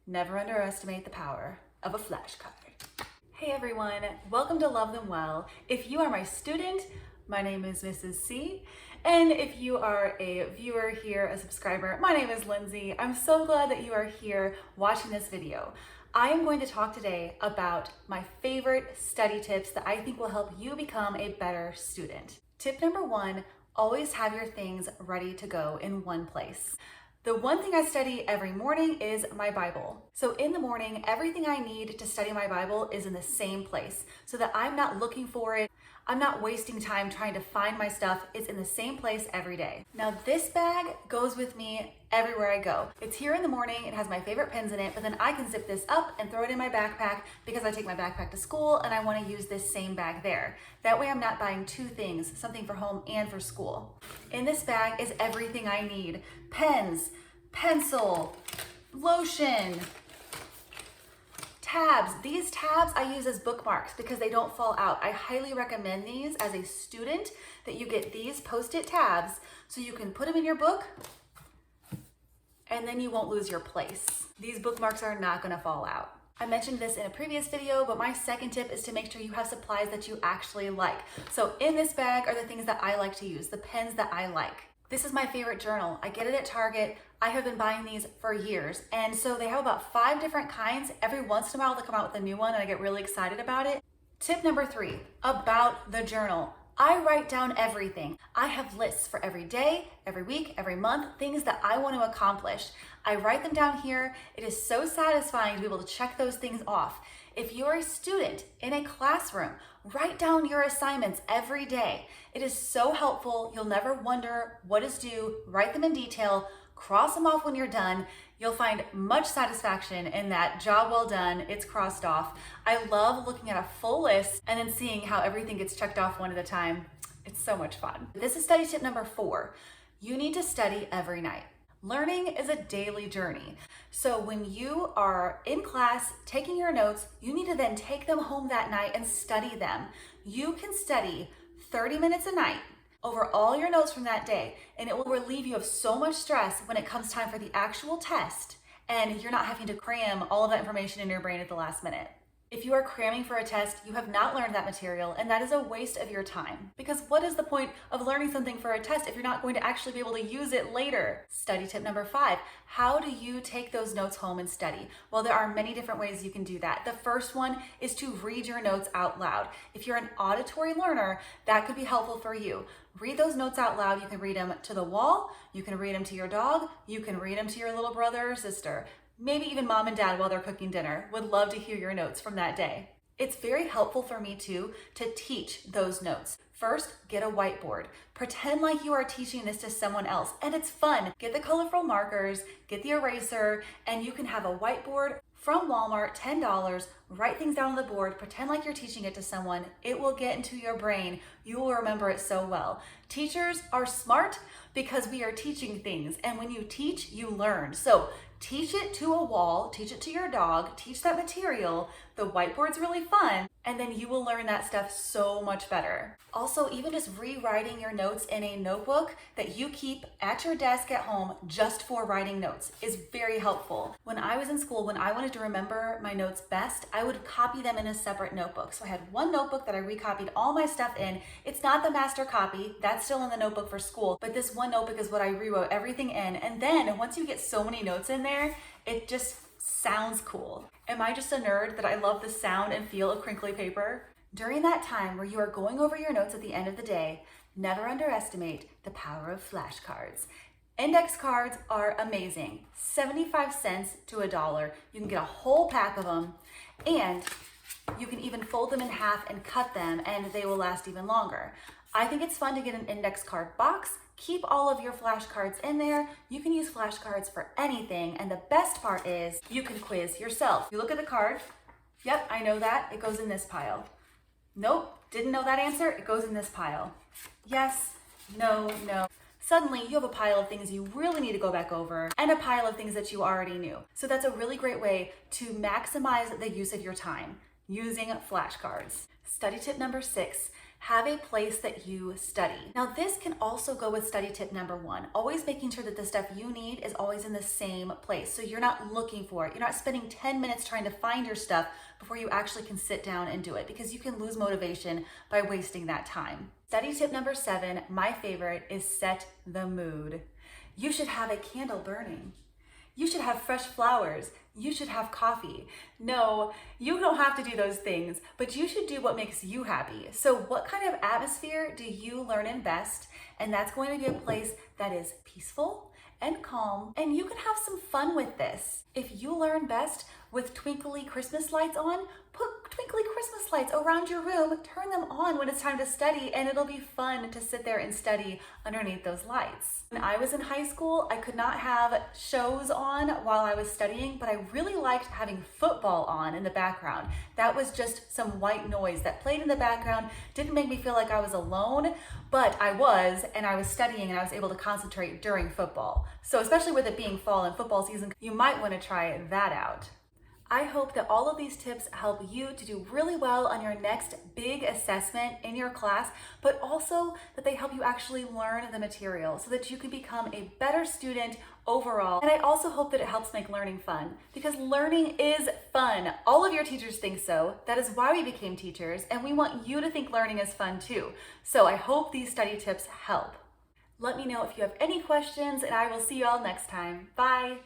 Never underestimate the power of a flashcard. Hey everyone, welcome to Love Them Well. If you are my student, my name is Mrs. C. And if you are a viewer here, a subscriber, my name is Lyndsay. I'm so glad that you are here watching this video. I am going to talk today about my favorite study tips that I think will help you become a better student. Tip number one, always have your things ready to go in one place. The one thing I study every morning is my Bible. So in the morning, everything I need to study my Bible is in the same place so that I'm not looking for it. I'm not wasting time trying to find my stuff. It's in the same place every day. Now this bag goes with me everywhere I go. It's here in the morning, it has my favorite pens in it, but then I can zip this up and throw it in my backpack because I take my backpack to school and I want to use this same bag there. That way I'm not buying two things, something for home and for school. In this bag is everything I need. Pens, pencil, lotion, tabs. These tabs I use as bookmarks because they don't fall out. I highly recommend these as a student, that you get these Post-it tabs so you can put them in your book and then you won't lose your place. These bookmarks are not gonna fall out. I mentioned this in a previous video, but my second tip is to make sure you have supplies that you actually like. So in this bag are the things that I like to use, the pens that I like. This is my favorite journal. I get it at Target. I have been buying these for years. And so they have about 5 different kinds. Every once in a while they'll come out with a new one and I get really excited about it. Tip number 3, about the journal. I write down everything. I have lists for every day, every week, every month, things that I want to accomplish. I write them down here. It is so satisfying to be able to check those things off. If you're a student in a classroom, write down your assignments every day. It is so helpful. You'll never wonder what is due. Write them in detail, cross them off when you're done. You'll find much satisfaction in that. Job well done, it's crossed off. I love looking at a full list and then seeing how everything gets checked off one at a time. It's so much fun. This is study tip number 4. You need to study every night. Learning is a daily journey. So when you are in class taking your notes, you need to then take them home that night and study them. You can study 30 minutes a night over all your notes from that day, and it will relieve you of so much stress when it comes time for the actual test and you're not having to cram all of that information in your brain at the last minute. If you are cramming for a test, you have not learned that material, and that is a waste of your time. Because what is the point of learning something for a test if you're not going to actually be able to use it later? Study tip number 5, how do you take those notes home and study? Well, there are many different ways you can do that. The first one is to read your notes out loud. If you're an auditory learner, that could be helpful for you. Read those notes out loud. You can read them to the wall, you can read them to your dog, you can read them to your little brother or sister. Maybe even mom and dad while they're cooking dinner. Would love to hear your notes from that day. It's very helpful for me too to teach those notes. First, get a whiteboard. Pretend like you are teaching this to someone else, and it's fun. Get the colorful markers, get the eraser, and you can have a whiteboard from Walmart, $10, write things down on the board, pretend like you're teaching it to someone. It will get into your brain. You will remember it so well. Teachers are smart because we are teaching things, and when you teach, you learn. So teach it to a wall, teach it to your dog, teach that material. The whiteboard's really fun, and then you will learn that stuff so much better. Also, even just rewriting your notes in a notebook that you keep at your desk at home just for writing notes is very helpful. When I was in school, when I wanted to remember my notes best, I would copy them in a separate notebook. So I had one notebook that I recopied all my stuff in. It's not the master copy, that's still in the notebook for school, but this one notebook is what I rewrote everything in. And then once you get so many notes in there, it just sounds cool. Am I just a nerd that I love the sound and feel of crinkly paper? During that time where you are going over your notes at the end of the day, never underestimate the power of flashcards. Index cards are amazing. 75 cents to $1. You can get a whole pack of them, and you can even fold them in half and cut them, and they will last even longer. I think it's fun to get an index card box. Keep all of your flashcards in there. You can use flashcards for anything, and the best part is you can quiz yourself. You look at the card, yep, I know that, it goes in this pile. Nope, didn't know that answer, it goes in this pile. Yes, no, no. Suddenly you have a pile of things you really need to go back over and a pile of things that you already knew. So that's a really great way to maximize the use of your time using flashcards. Study tip number 6, have a place that you study. Now this can also go with study tip number 1, always making sure that the stuff you need is always in the same place. So you're not looking for it. You're not spending 10 minutes trying to find your stuff before you actually can sit down and do it, because you can lose motivation by wasting that time. Study tip number 7, my favorite, is set the mood. You should have a candle burning. You should have fresh flowers. You should have coffee. No, you don't have to do those things, but you should do what makes you happy. So what kind of atmosphere do you learn in best? And that's going to be a place that is peaceful and calm, and you can have some fun with this. If you learn best with twinkly Christmas lights on, put twinkly Christmas lights around your room, turn them on when it's time to study, and it'll be fun to sit there and study underneath those lights. When I was in high school, I could not have shows on while I was studying, but I really liked having football on in the background. That was just some white noise that played in the background, didn't make me feel like I was alone, but I was, and I was studying and I was able to concentrate during football. So especially with it being fall and football season, you might want to try that out. I hope that all of these tips help you to do really well on your next big assessment in your class, but also that they help you actually learn the material so that you can become a better student overall. And I also hope that it helps make learning fun, because learning is fun. All of your teachers think so. That is why we became teachers, and we want you to think learning is fun too. So I hope these study tips help. Let me know if you have any questions, and I will see you all next time. Bye.